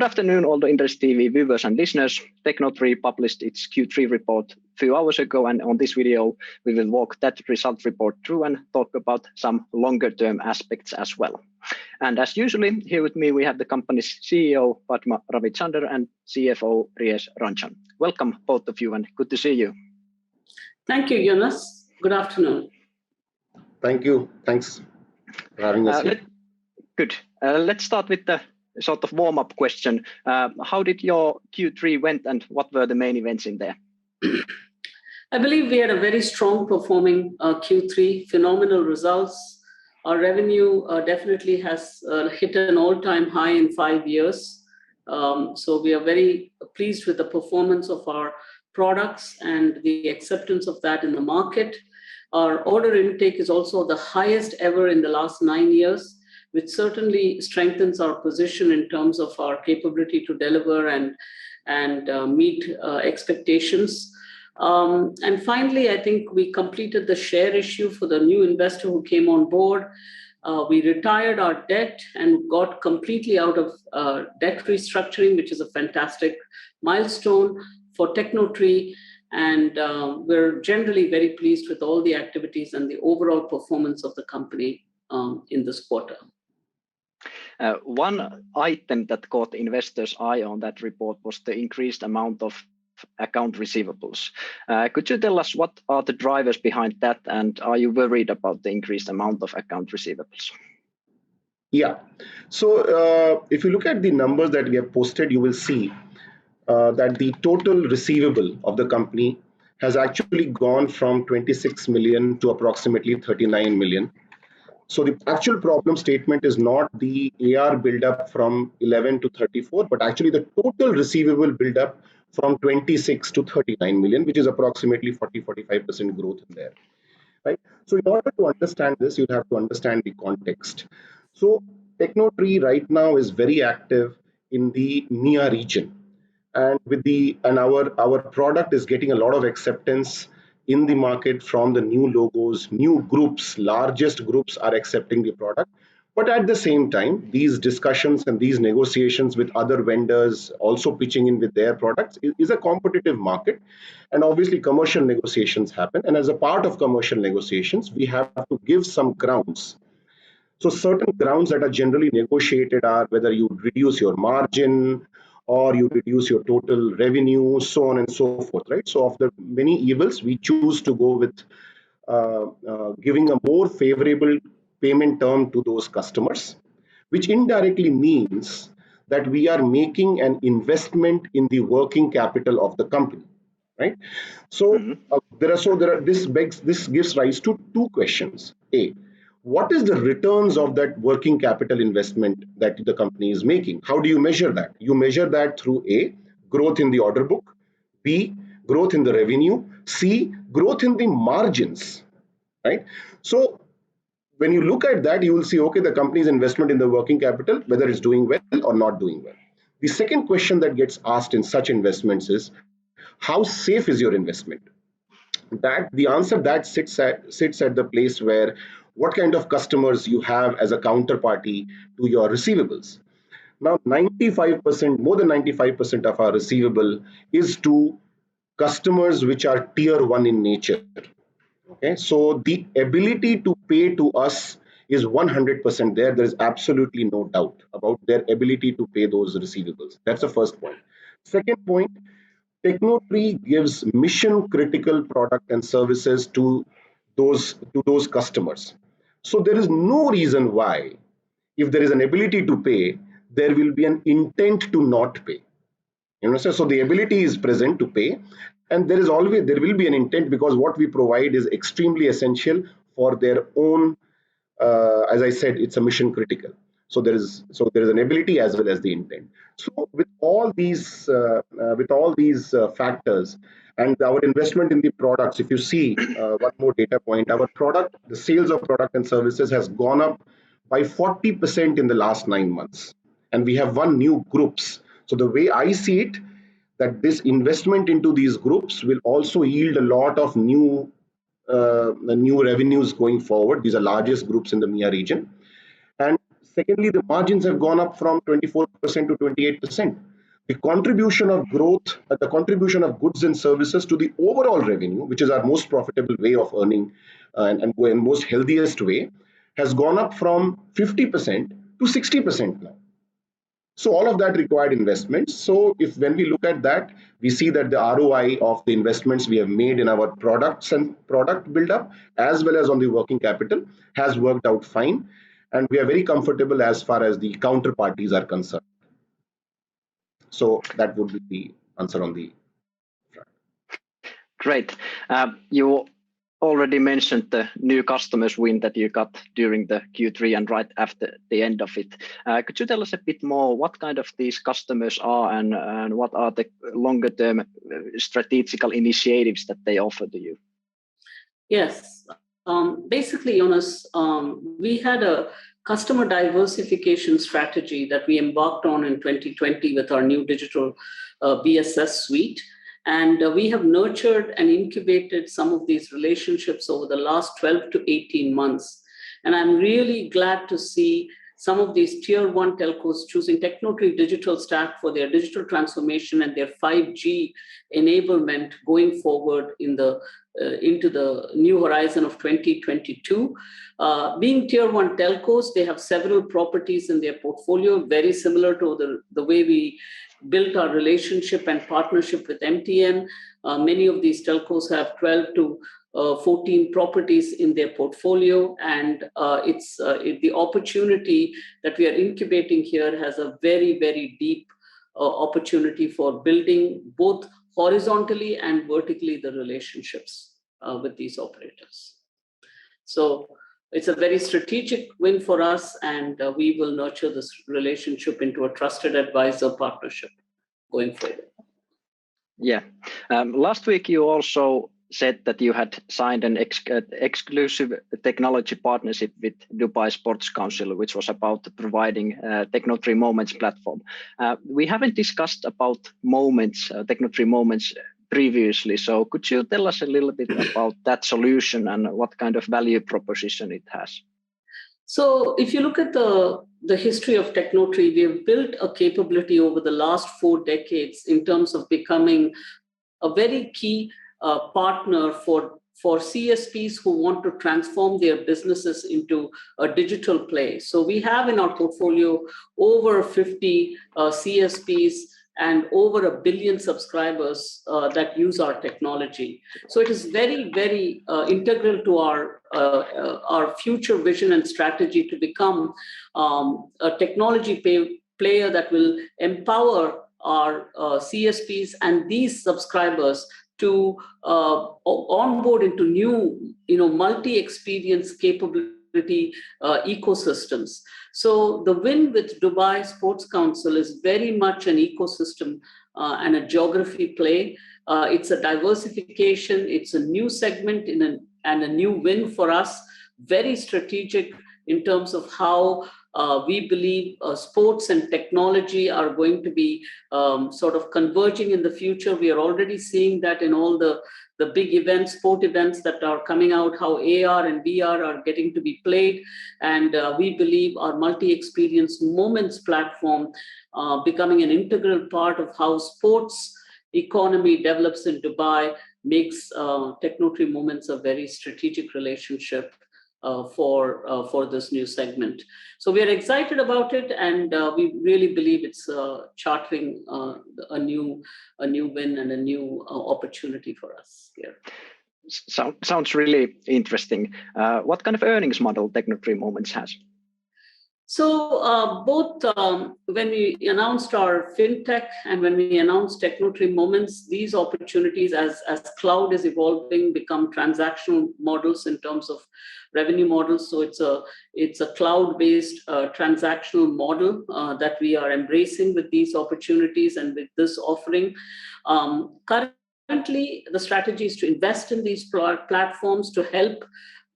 Good afternoon, all the Interest TV viewers and listeners. Tecnotree published its Q3 report a few hours ago, and on this video, we will walk that result report through and talk about some longer-term aspects as well. And as usually, here with me, we have the company's CEO, Padma Ravichander, and CFO, Priyesh Ranjan. Welcome, both of you, and good to see you. Thank you, Joonas. Good afternoon. Thank you. Thanks for having us here. Good. Let's start with the sort of warm-up question. How did your Q3 went, and what were the main events in there? I believe we had a very strong performing Q3, phenomenal results. Our revenue definitely has hit an all-time high in 5 years. So we are very pleased with the performance of our products and the acceptance of that in the market. Our order intake is also the highest ever in the last 9 years, which certainly strengthens our position in terms of our capability to deliver and meet expectations. And finally, I think we completed the share issue for the new investor who came on board. We retired our debt and got completely out of debt restructuring, which is a fantastic milestone for Tecnotree. And we're generally very pleased with all the activities and the overall performance of the company in this quarter. One item that caught investors' eye on that report was the increased amount of account receivables. Could you tell us what are the drivers behind that, and are you worried about the increased amount of account receivables? Yeah. So if you look at the numbers that we have posted, you will see that the total receivable of the company has actually gone from 26 million to approximately 39 million. So the actual problem statement is not the AR buildup from 11 to 34, but actually the total receivable buildup from 26 to 39 million, which is approximately 40-45% growth in there. Right? So in order to understand this, you have to understand the context. So Tecnotree right now is very active in the MEA region, and our product is getting a lot of acceptance in the market from the new logos, new groups, largest groups are accepting the product. But at the same time, these discussions and these negotiations with other vendors also pitching in with their products is a competitive market. And obviously commercial negotiations happen. And as a part of commercial negotiations, we have to give some grounds. So certain grounds that are generally negotiated are whether you reduce your margin or you reduce your total revenue, so on and so forth, right? So of the many evils, we choose to go with giving a more favorable payment term to those customers, which indirectly means that we are making an investment in the working capital of the company, right? So this gives rise to two questions. A, what is the returns of that working capital investment that the company is making? How do you measure that? You measure that through A, growth in the order book, B, growth in the revenue, C, growth in the margins, right? So when you look at that, you will see, okay, the company's investment in the working capital, whether it's doing well or not doing well. The second question that gets asked in such investments is, how safe is your investment? That the answer that sits at the place where what kind of customers you have as a counterparty to your receivables. Now, 95%, more than 95% of our receivable is to customers which are tier 1 in nature. Okay, so the ability to pay to us is 100% there. There is absolutely no doubt about their ability to pay those receivables. That's the first point. Second point, Tecnotree gives mission critical product and services to those customers. So there is no reason why, if there is an ability to pay, there will be an intent to not pay. You know, so the ability is present to pay, and there will be an intent, because what we provide is extremely essential for their own. As I said, it's a mission critical. So there is an ability as well as the intent. So with all these factors and our investment in the products, if you see one more data point, the sales of product and services has gone up by 40% in the last 9 months, and we have won new groups. So the way I see it, that this investment into these groups will also yield a lot of new revenues going forward. These are largest groups in the MEA region. And Secondly, the margins have gone up from 24% to 28%. The contribution of growth, the contribution of goods and services to the overall revenue, which is our most profitable way of earning and most healthiest way, has gone up from 50% to 60% now. So all of that required investments. So when we look at that, we see that the ROI of the investments we have made in our products and product build-up, as well as on the working capital, has worked out fine. And we are very comfortable as far as the counterparties are concerned. So that would be the answer on the front. Great. You already mentioned the new customers win that you got during the Q3 and right after the end of it. Could you tell us a bit more what kind of these customers are and what are the longer term strategical initiatives that they offer to you? Yes. Basically, Joonas, we had a customer diversification strategy that we embarked on in 2020 with our new digital BSS suite. And we have nurtured and incubated some of these relationships over the last 12 to 18 months. And I'm really glad to see some of these tier one telcos choosing Tecnotree digital stack for their digital transformation and their 5G enablement going forward in into the new horizon of 2022. Being tier one telcos, they have several properties in their portfolio, very similar to the way we built our relationship and partnership with MTN. Many of these telcos have 12 to 14 properties in their portfolio, and the opportunity that we are incubating here has a very, very deep opportunity for building both horizontally and vertically the relationships with these operators. So it's a very strategic win for us, and we will nurture this relationship into a trusted advisor partnership going forward. Yeah. Last week, you also said that you had signed an exclusive technology partnership with Dubai Sports Council, which was about providing Tecnotree Moments platform. We haven't discussed about Moments, Tecnotree Moments previously. So could you tell us a little bit about that solution and what kind of value proposition it has? So if you look at the history of Tecnotree, we have built a capability over the last 4 decades in terms of becoming a very key partner for CSPs who want to transform their businesses into a digital play. So we have in our portfolio over 50 CSPs and over 1 billion subscribers that use our technology. So it is very, very integral to our future vision and strategy to become a technology player that will empower our CSPs and these subscribers to onboard into new, multi-experience capability ecosystems. So the win with Dubai Sports Council is very much an ecosystem and a geography play. It's a diversification, it's a new segment and a new win for us, very strategic in terms of how we believe sports and technology are going to be sort of converging in the future. We are already seeing that in all the big events, sport events that are coming out, how AR and VR are getting to be played. And we believe our multi-experience Moments platform becoming an integral part of how sports economy develops in Dubai makes Tecnotree Moments a very strategic relationship for this new segment. So we are excited about it, and we really believe it's chartering a new win and a new opportunity for us here. Sounds really interesting. What kind of earnings model Tecnotree Moments has? So both when we announced our fintech and when we announced Tecnotree Moments, these opportunities as cloud is evolving become transactional models in terms of revenue models. So it's a cloud-based transactional model that we are embracing with these opportunities and with this offering. Currently, the strategy is to invest in these platforms to help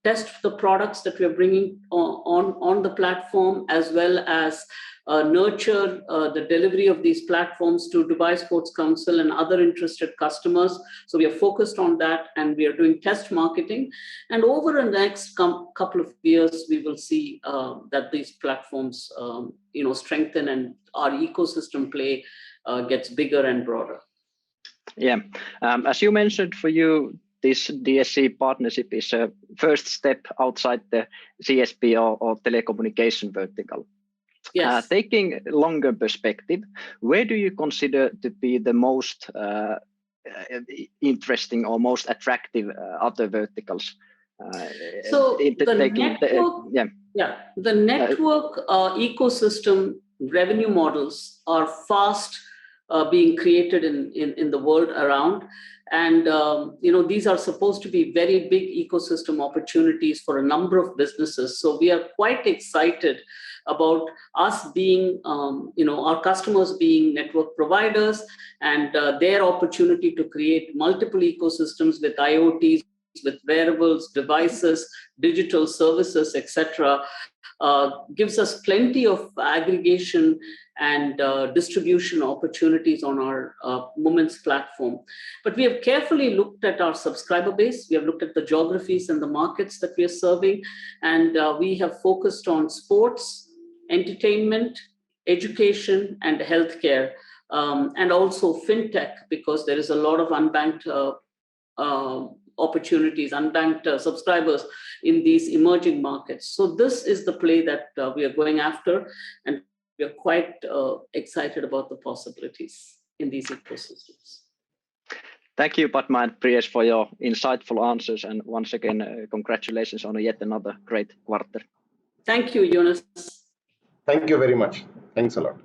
test the products that we are bringing on the platform, as well as nurture the delivery of these platforms to Dubai Sports Council and other interested customers. So we are focused on that, and we are doing test marketing. And over the next couple of years, we will see that these platforms strengthen and our ecosystem play gets bigger and broader. Yeah, as you mentioned, for you, this DSC partnership is a first step outside the CSP or telecommunication vertical. Yes. Taking a longer perspective, where do you consider to be the most interesting or most attractive other verticals? The network ecosystem revenue models are fast being created in the world around. And these are supposed to be very big ecosystem opportunities for a number of businesses. So we are quite excited about us being, our customers being network providers, and their opportunity to create multiple ecosystems with IoTs, with wearables, devices, digital services, etc. Gives us plenty of aggregation and distribution opportunities on our Moments platform. But we have carefully looked at our subscriber base. We have looked at the geographies and the markets that we are serving. And we have focused on sports, entertainment, education, and healthcare, and also fintech, because there is a lot of unbanked opportunities, unbanked subscribers in these emerging markets. So this is the play that we are going after, and we are quite excited about the possibilities in these ecosystems. Thank you, Padma and Priyesh, for your insightful answers, and once again, congratulations on yet another great quarter. Thank you, Joonas. Thank you very much. Thanks a lot.